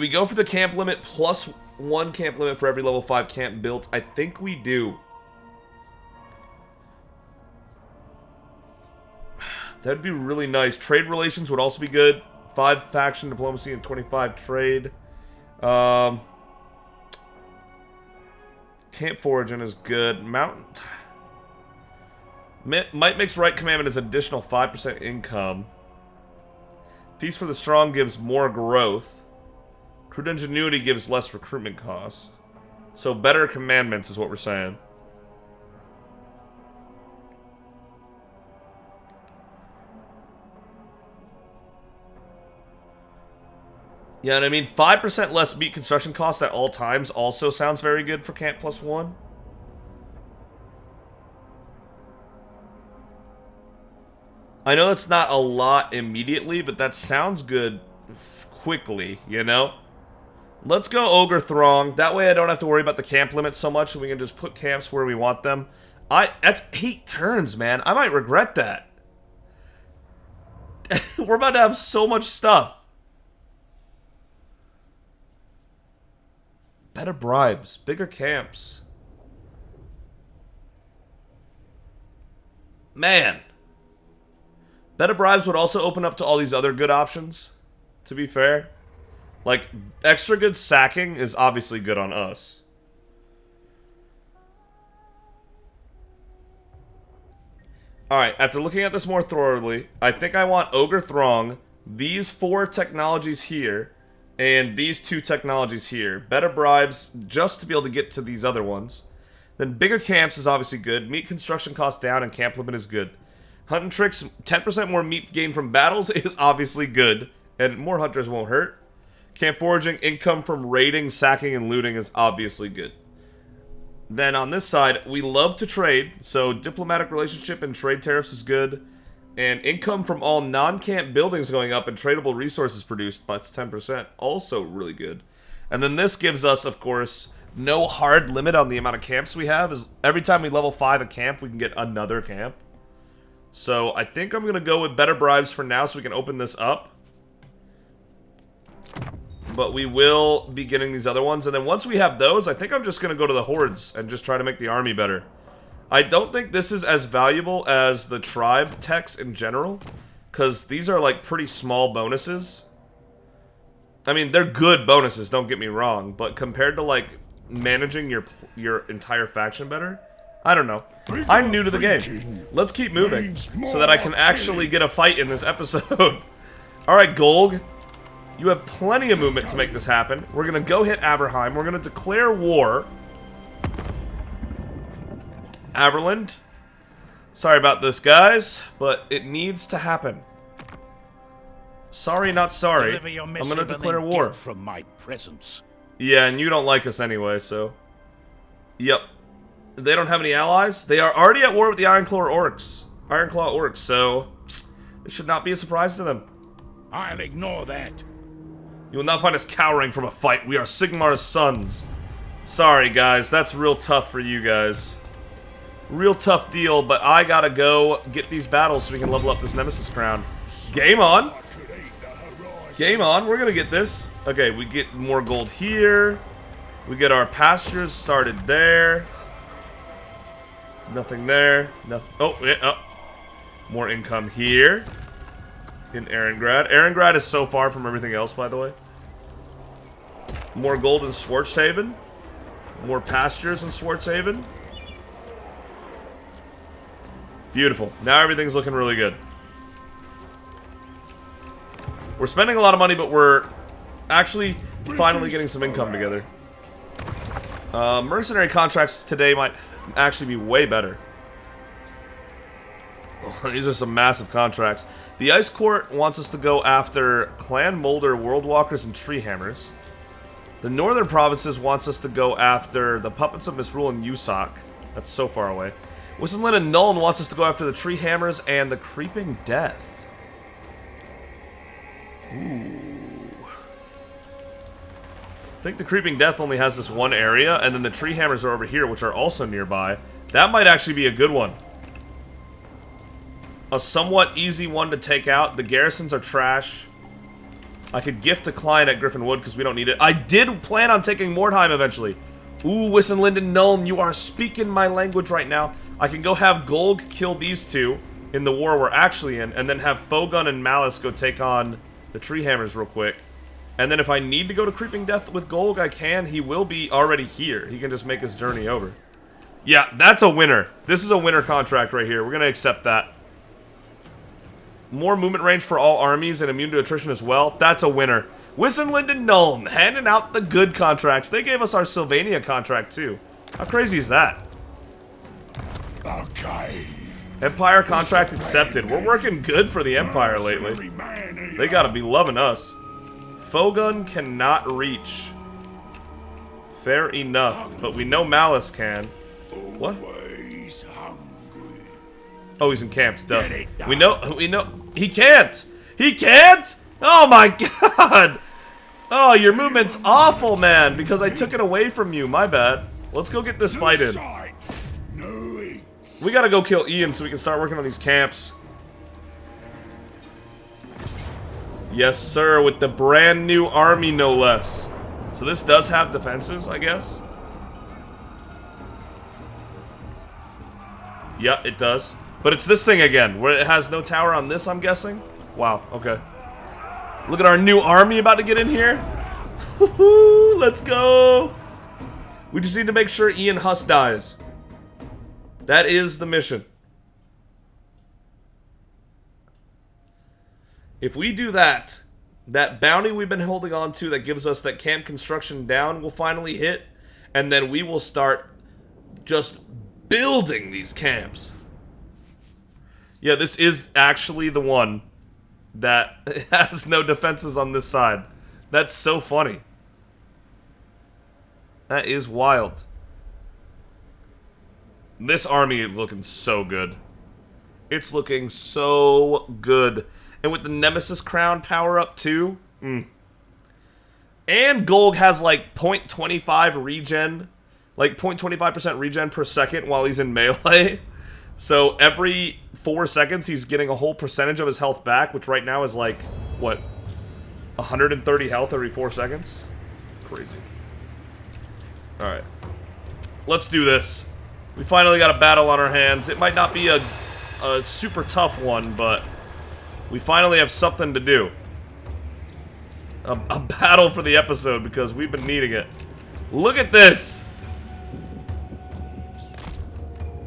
go for the camp limit plus 1 camp limit for every level 5 camp built? I think we do. That'd be really nice. Trade relations would also be good. 5 faction diplomacy and 25 trade. Camp foraging is good. Mountain. Might makes right commandment is additional 5% income. Peace for the strong gives more growth. Crude ingenuity gives less recruitment cost. So better commandments is what we're saying. Yeah, and I mean, 5% less meat construction cost at all times also sounds very good for Camp Plus 1. I know that's not a lot immediately, but that sounds good quickly, you know? Let's go Ogre Throng. That way I don't have to worry about the camp limit so much, and we can just put camps where we want them. That's 8 turns, man. I might regret that. We're about to have so much stuff. Better bribes. Bigger camps. Man. Better bribes would also open up to all these other good options. to be fair. Like, extra good sacking is obviously good on us. Alright, after looking at this more thoroughly, I think I want Ogre Throng, these 4 technologies here, and these 2 technologies here. Better bribes, just to be able to get to these other ones. Then bigger camps is obviously good. Meat construction cost down and camp limit is good. Hunting tricks, 10% more meat gain from battles is obviously good. And more hunters won't hurt. Camp foraging, income from raiding, sacking, and looting is obviously good. Then on this side, we love to trade, so diplomatic relationship and trade tariffs is good. And income from all non-camp buildings going up and tradable resources produced, that's 10%, also really good. And then this gives us, of course, no hard limit on the amount of camps we have. Is every time we level 5 a camp, we can get another camp. So I think I'm going to go with better bribes for now so we can open this up. But we will be getting these other ones. And then once we have those, I think I'm just going to go to the hordes and just try to make the army better. I don't think this is as valuable as the tribe techs in general, because these are like pretty small bonuses. I mean, they're good bonuses, don't get me wrong, but compared to like managing your entire faction better, I don't know. I'm new to the game. Let's keep moving so that I can actually get a fight in this episode. Alright, Golg. You have plenty of movement to make this happen. We're going to go hit Aberheim. We're going to declare war. Aberland. Sorry about this, guys, but it needs to happen. Sorry, not sorry. I'm going to declare war. From my presence. Yeah, and you don't like us anyway, so... Yep. They don't have any allies. They are already at war with the Ironclaw Orcs, so... It should not be a surprise to them. I'll ignore that. You will not find us cowering from a fight. We are Sigmar's sons. Sorry, guys. That's real tough for you guys. Real tough deal, but I gotta go get these battles so we can level up this Nemesis crown. Game on. Game on. We're gonna get this. Okay, we get more gold here. We get our pastures started there. Nothing there. Nothing. Oh, yeah. Oh. More income here. In Erengrad. Erengrad is so far from everything else, by the way. More gold in Schwarzhaven. More pastures in Schwarzhaven. Beautiful. Now everything's looking really good. We're spending a lot of money, but we're actually finally getting some income together. Mercenary contracts today might actually be way better. These are some massive contracts. The Ice Court wants us to go after Clan Molder, Worldwalkers, and Treehammers. The Northern Provinces wants us to go after the Puppets of Misrule and Usoc. That's so far away. Wissenlin and Nuln wants us to go after the Treehammers and the Creeping Death. Ooh. I think the Creeping Death only has this one area, and then the Treehammers are over here, which are also nearby. That might actually be a good one. A somewhat easy one to take out. The garrisons are trash. I could gift a client at Griffin Wood because we don't need it. I did plan on taking Mordheim eventually. Ooh, Wissenlin and Nuln, you are speaking my language right now. I can go have Golg kill these two in the war we're actually in, and then have Fogun and Malice go take on the Treehammers real quick. And then if I need to go to Creeping Death with Golg, I can. He will be already here. He can just make his journey over. Yeah, that's a winner. This is a winner contract right here. We're going to accept that. More movement range for all armies and immune to attrition as well. That's a winner. Wissenlin and Nuln handing out the good contracts. They gave us our Sylvania contract too. How crazy is that? Okay. Empire contract accepted. We're working good for the Empire lately. They gotta be loving us. Fogun cannot reach. Fair enough. But we know Malice can. What? Oh, he's in camps, duh. We know, he can't! He can't?! Oh my god! Oh, your movement's awful, man, because I took it away from you, my bad. Let's go get this fight in. We gotta go kill Ian so we can start working on these camps. Yes, sir, with the brand new army, no less. So this does have defenses, I guess? Yeah, it does. But it's this thing again, where it has no tower on this, I'm guessing? Wow, okay. Look at our new army about to get in here. Woohoo, let's go. We just need to make sure Ian Huss dies. That is the mission. If we do that, that bounty we've been holding on to that gives us that camp construction down will finally hit, and then we will start just building these camps. Yeah, this is actually the one that has no defenses on this side. That's so funny. That is wild. This army is looking so good. It's looking so good. And with the Nemesis Crown power up too. And Golg has like 0.25 regen. Like 0.25% regen per second while he's in melee. So every 4 seconds he's getting a whole percentage of his health back, which right now is like, what, 130 health every 4 seconds? Crazy. Alright. Let's do this. We finally got a battle on our hands. It might not be a super tough one, but we finally have something to do. A battle for the episode, because we've been needing it. Look at this!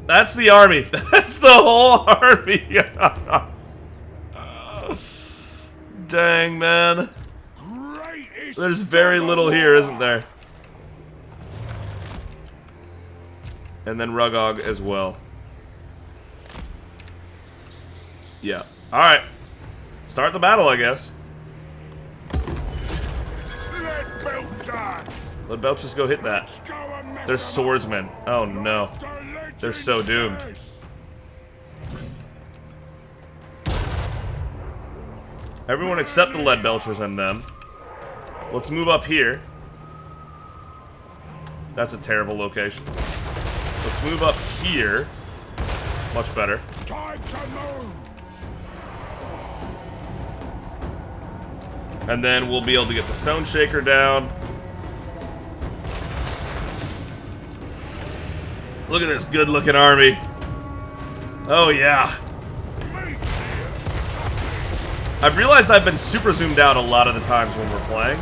That's the army. That's the whole army. Dang, man. There's very little here, isn't there? And then Rugog as well. Yeah. Alright. Start the battle, I guess. Let Belch just go hit that. They're swordsmen. Oh no. They're so doomed. Everyone except the lead belchers and them. Let's move up here. That's a terrible location. Let's move up here. Much better. And then we'll be able to get the Stone Shaker down. Look at this good-looking army. Oh, yeah. I've realized I've been super zoomed out a lot of the times when we're playing.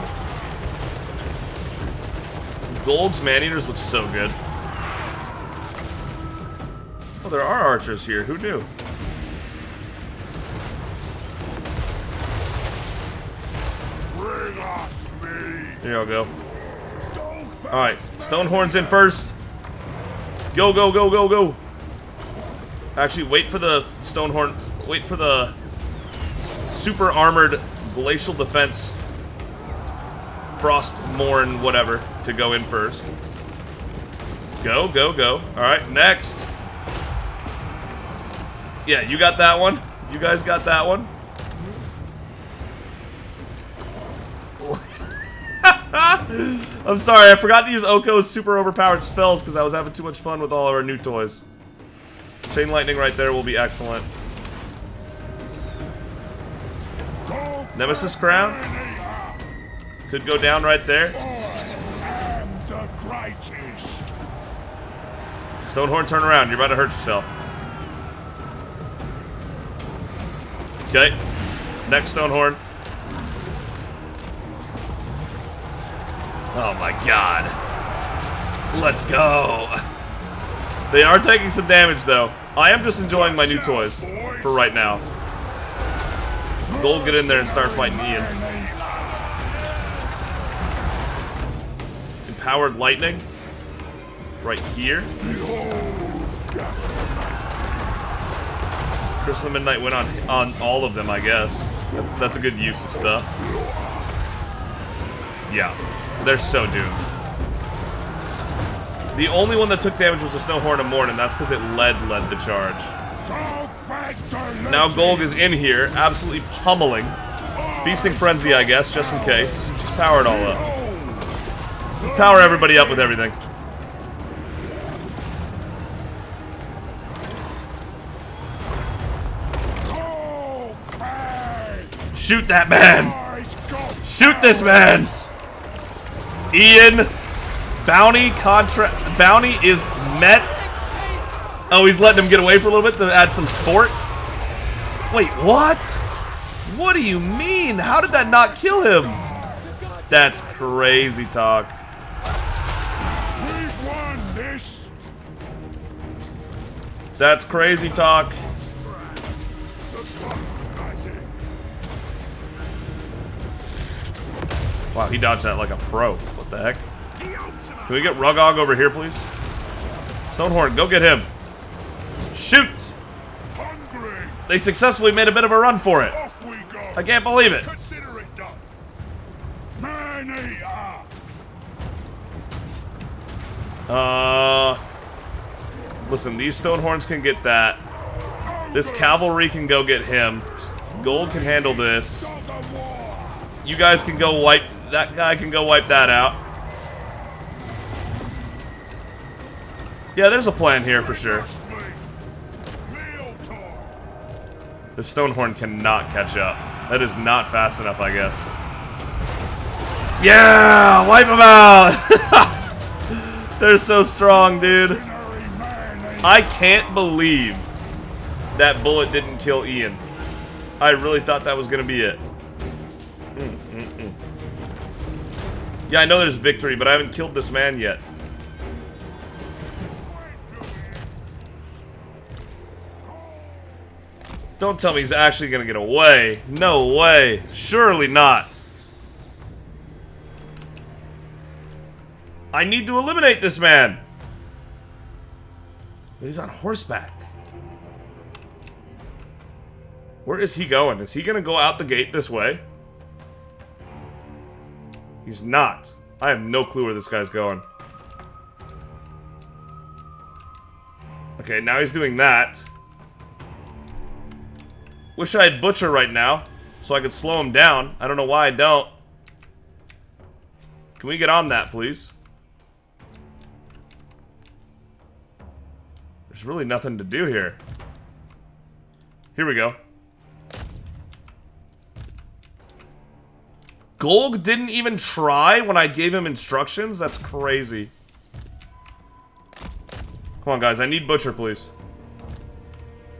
Golg's man-eaters look so good. Oh, there are archers here. Who knew? Here y'all go. Alright, Stonehorn's in first. Go, go, go, go, go. Actually, wait for the Stonehorn. Wait for the super armored glacial defense Frostmourne whatever to go in first. Go, go, go. Alright, next. Yeah, you got that one. You guys got that one. I'm sorry, I forgot to use Oko's super overpowered spells because I was having too much fun with all of our new toys. Chain lightning right there will be excellent. Nemesis Crown could go down right there. Stonehorn, turn around. You're about to hurt yourself. Okay. Next Stonehorn. Oh my god. Let's go. They are taking some damage though. I am just enjoying my new toys for right now. Gold, get in there and start fighting Ian. Empowered lightning. Right here. Curse of the Midnight went on all of them, I guess. That's a good use of stuff. Yeah. They're so doomed. The only one that took damage was the Snowhorn of Morn, and that's because it led the charge. Now Golg is in here, absolutely pummeling. Feasting Frenzy, I guess, just in case. Just power it all up. Power everybody up with everything. Shoot that man! Shoot this man! Ian, bounty is met. Oh, he's letting him get away for a little bit to add some sport. Wait, what? What do you mean? How did that not kill him? That's crazy talk. We've won this. That's crazy talk. The clock magic. Wow, he dodged that like a pro. What the heck? Can we get Rugog over here, please? Stonehorn, go get him. Shoot! Hungry. They successfully made a bit of a run for it. Off we go. I can't believe it. Consider it done. Man-eater. Listen, these Stonehorns can get that. This cavalry can go get him. Gold can handle this. Dog of war. You guys can go wipe... That guy can go wipe that out. Yeah, there's a plan here for sure. Trust me. Meal time. The Stonehorn cannot catch up. That is not fast enough, I guess. Yeah! Wipe them out! They're so strong, dude. Ordinary man-eater. I can't believe that bullet didn't kill Ian. I really thought that was going to be it. Yeah, I know there's victory, but I haven't killed this man yet. Don't tell me he's actually going to get away. No way. Surely not. I need to eliminate this man. But he's on horseback. Where is he going? Is he going to go out the gate this way? He's not. I have no clue where this guy's going. Okay, now he's doing that. Wish I had Butcher right now, so I could slow him down. I don't know why I don't. Can we get on that, please? There's really nothing to do here. Here we go. Golg didn't even try when I gave him instructions? That's crazy. Come on, guys. I need Butcher, please.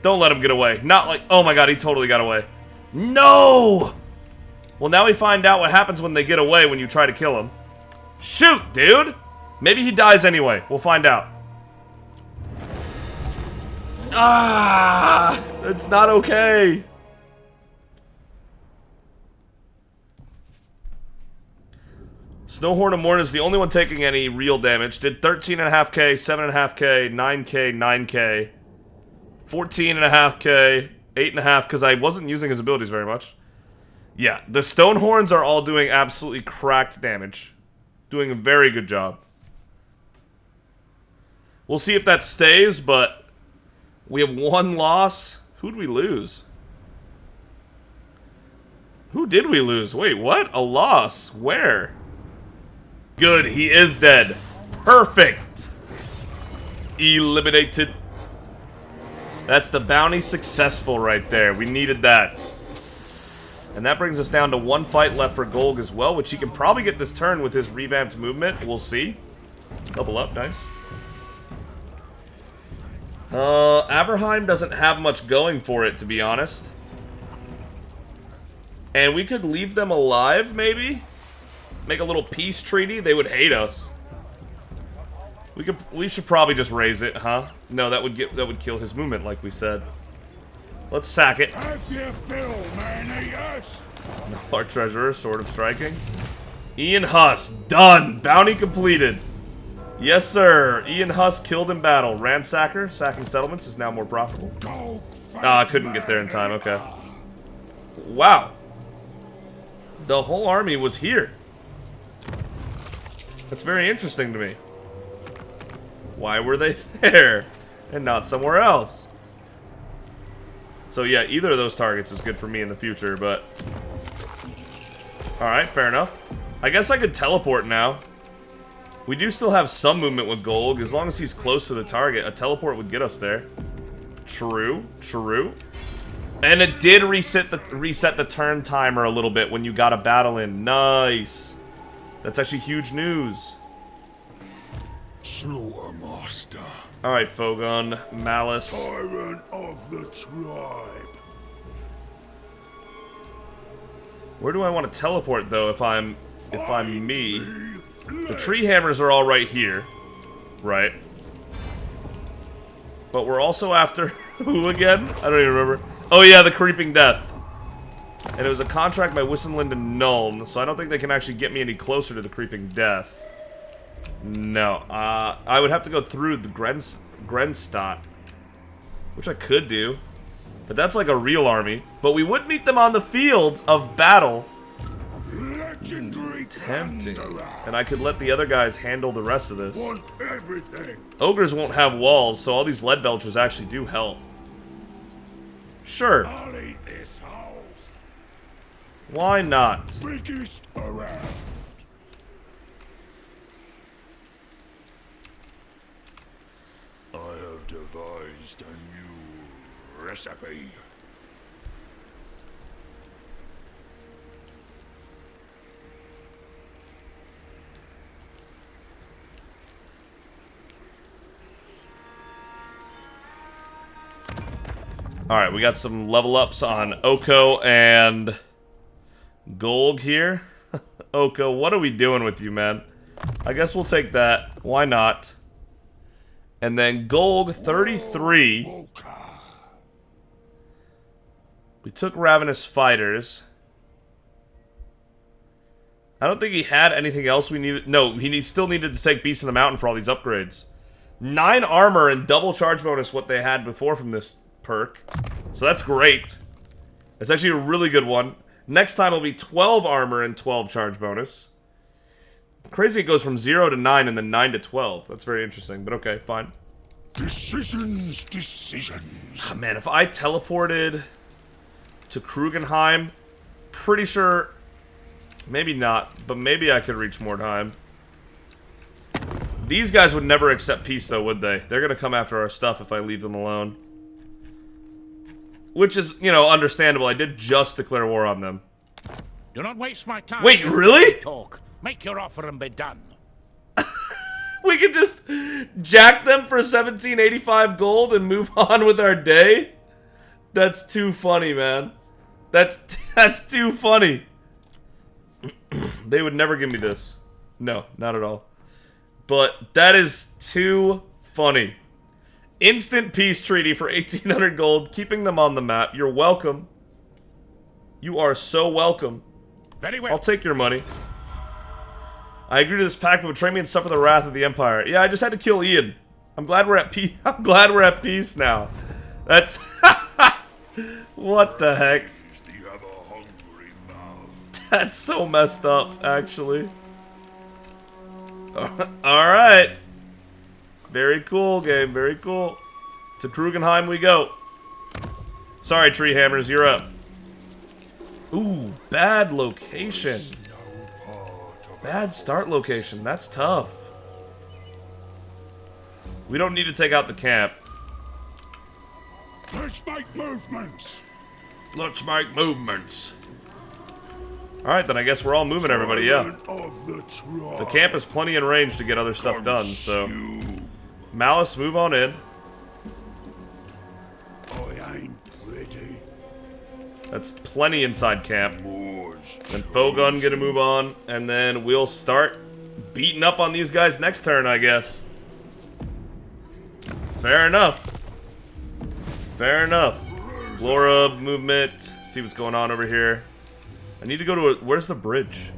Don't let him get away. Not like... Oh my god, he totally got away. No! Well, now we find out what happens when they get away when you try to kill him. Shoot, dude! Maybe he dies anyway. We'll find out. Ah! It's not okay. Snowhorn of Morn is the only one taking any real damage. Did 13.5k, 7.5k, 9k, 9k, 14.5k, 8.5 because I wasn't using his abilities very much. Yeah, the Stonehorns are all doing absolutely cracked damage. Doing a very good job. We'll see if that stays, but we have one loss. Who'd we lose? Who did we lose? Wait, what? A loss? Where? Good, he is dead. Perfect. Eliminated. That's the bounty successful right there. We needed that. And that brings us down to one fight left for Golg as well, which he can probably get this turn with his revamped movement. We'll see. Double up, nice. Aberheim doesn't have much going for it, to be honest. And we could leave them alive, maybe? Make a little peace treaty? They would hate us. We should probably just raise it, huh? No, that would kill his movement, like we said. Let's sack it. Have your fill, man-eaters. Our treasurer, Sword of Striking. Ian Huss, done! Bounty completed. Yes, sir. Ian Huss killed in battle. Ransacker, sacking settlements is now more profitable. Ah, I couldn't get there in time, okay. Wow. The whole army was here. That's very interesting to me. Why were they there and not somewhere else? So yeah, either of those targets is good for me in the future, but... Alright, fair enough. I guess I could teleport now. We do still have some movement with Golg. As long as he's close to the target, a teleport would get us there. True, true. And it did reset the turn timer a little bit when you got a battle in. Nice. That's actually huge news. Slaughtermaster. Alright, Fogon. Malice. Tyrant of the tribe. Where do I want to teleport though if I'm me? The tree hammers are all right here. Right. But we're also after who again? I don't even remember. Oh yeah, the Creeping Death. And it was a contract by Wissenland and Nuln, so I don't think they can actually get me any closer to the Creeping Death. No. I would have to go through the Grenstadt, which I could do. But that's like a real army. But we would meet them on the field of battle. Legendary Tempting. Wanderer. And I could let the other guys handle the rest of this. Want everything. Ogres won't have walls, so all these lead belchers actually do help. Sure. I'll eat this house. Why not? Biggest around. I have devised a new recipe. Alright, we got some level ups on Oko and Golg here. Oko, what are we doing with you, man? I guess we'll take that. Why not? And then Golg, 33. We took Ravenous Fighters. I don't think he had anything else we needed. No, he still needed to take Beast in the Mountain for all these upgrades. 9 armor and double charge bonus what they had before from this perk. So that's great. It's actually a really good one. Next time it'll be 12 armor and 12 charge bonus. Crazy it goes from 0 to 9 and then 9 to 12. That's very interesting, but okay, fine. Decisions. Oh, man, if I teleported to Krugenheim, pretty sure... Maybe not, but maybe I could reach Mordheim. These guys would never accept peace, though, would they? They're gonna come after our stuff if I leave them alone. Which is, you know, understandable. I did just declare war on them. Do not waste my time. Wait, really? Talk. Make your offer and be done. We could just jack them for 1785 gold and move on with our day? That's too funny, man. That's too funny. They would never give me this. No, not at all. But that is too funny. Instant peace treaty for 1800 gold, keeping them on the map. You're welcome. You are so welcome. Very well. I'll take your money. I agree to this pact, but betray me and suffer the wrath of the Empire. Yeah, I just had to kill Ian. I'm glad we're at peace. I'm glad we're at peace now. That's what the heck? That's so messed up, actually. Alright. Very cool, game. Very cool. To Krugenheim we go. Sorry, Tree Hammers, you're up. Ooh, bad location. Bad start location. That's tough. We don't need to take out the camp. Let's make movements. Let's make movements. Alright, then I guess we're all moving, everybody, yeah. The camp is plenty in range to get other stuff done, so... Malice, move on in. I ain't pretty. That's plenty inside camp. Then Fogun gonna move on, and then we'll start beating up on these guys next turn, I guess. Fair enough. Fair enough. Laura, movement. See what's going on over here. I need to go to a... Where's the bridge?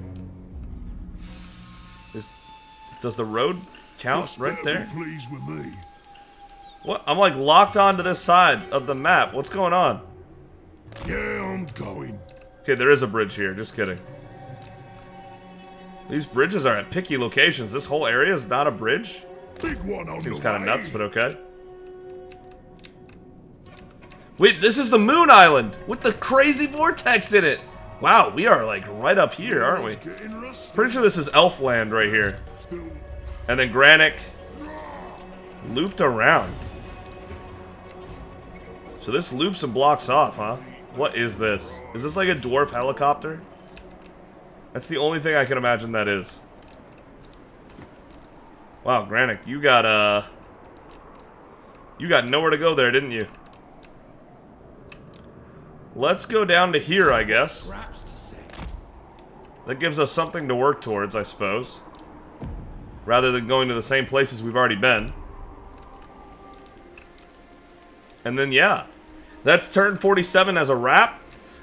Does the road count right there? Pleased with me. What? I'm like locked onto this side of the map. What's going on? Yeah, I'm going. Okay, there is a bridge here. Just kidding. These bridges are at picky locations. This whole area is not a bridge? Big one on Seems the kind of way. nuts, but okay. Wait, this is the Moon Island with the crazy vortex in it. Wow, we are like right up here, aren't we? Getting rusty. Pretty sure this is Elfland right here. Still. And then Granick looped around. So this loops and blocks off, huh? What is this? Is this like a dwarf helicopter? That's the only thing I can imagine that is. Wow, Granick, you got nowhere to go there, didn't you? Let's go down to here, I guess. That gives us something to work towards, I suppose. Rather than going to the same places we've already been. And then, yeah. That's turn 47 as a wrap.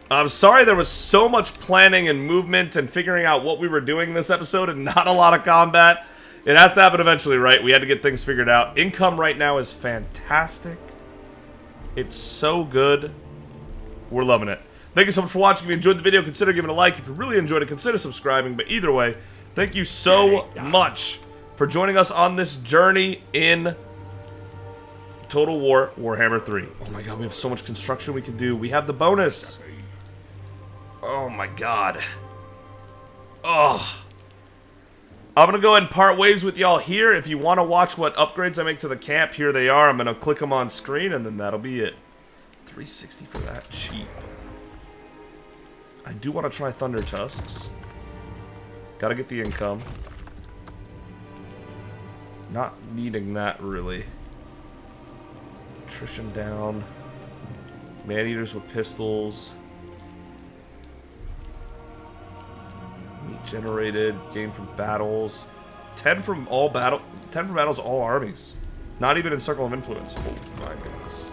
I'm sorry there was so much planning and movement and figuring out what we were doing this episode and not a lot of combat. It has to happen eventually, right? We had to get things figured out. Income right now is fantastic. It's so good. We're loving it. Thank you so much for watching. If you enjoyed the video, consider giving it a like. If you really enjoyed it, consider subscribing. But either way, thank you so much for joining us on this journey in Total War Warhammer 3. Oh my god, we have so much construction we can do. We have the bonus. Oh my god. Oh. I'm going to go ahead and part ways with y'all here. If you want to watch what upgrades I make to the camp, here they are. I'm going to click them on screen, and then that'll be it. 360 for that. Cheap. I do want to try Thunder Tusks. Got to get the income. Not needing that, really. Attrition down. Man-eaters with pistols. Meat generated, gain from battles. 10 from battles, all armies. Not even in Circle of Influence. Oh my goodness.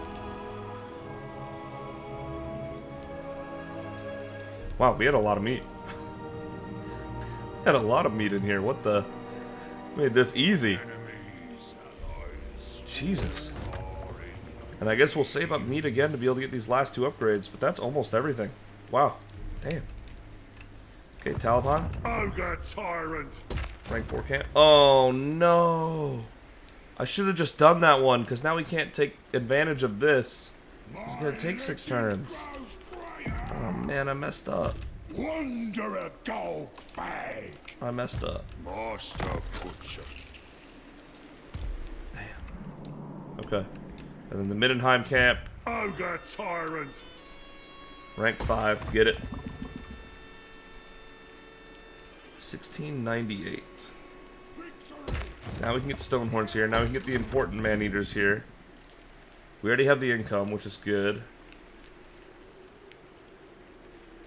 Wow, we had a lot of meat. Had a lot of meat in here. What the? Made this easy. Jesus. And I guess we'll save up meat again to be able to get these last two upgrades, but that's almost everything. Wow. Damn. Okay, Taliban. Ogre tyrant. Rank 4 camp. Oh no. I should have just done that one, because now we can't take advantage of this. It's going to take 6 turns. Oh man, I messed up. Wanderer dog fag. I messed up. Master butcher. Damn. Okay. And then the Middenheim camp. Ogre tyrant. Rank 5. Get it. 1698. Now we can get Stonehorns here. Now we can get the important man-eaters here. We already have the income, which is good.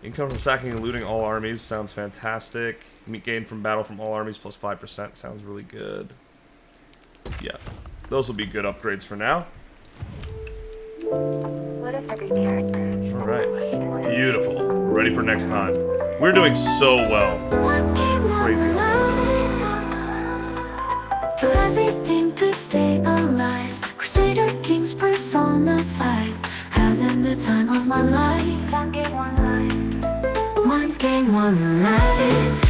Income from sacking and looting all armies sounds fantastic. Meat gain from battle from all armies plus 5% sounds really good. Yeah, those will be good upgrades for now. Alright, beautiful. Ready for next time. We're doing so well. Crazy. Do everything to stay alive. Crusader Kings personified. Having the time of my life. 1 game, 1 life.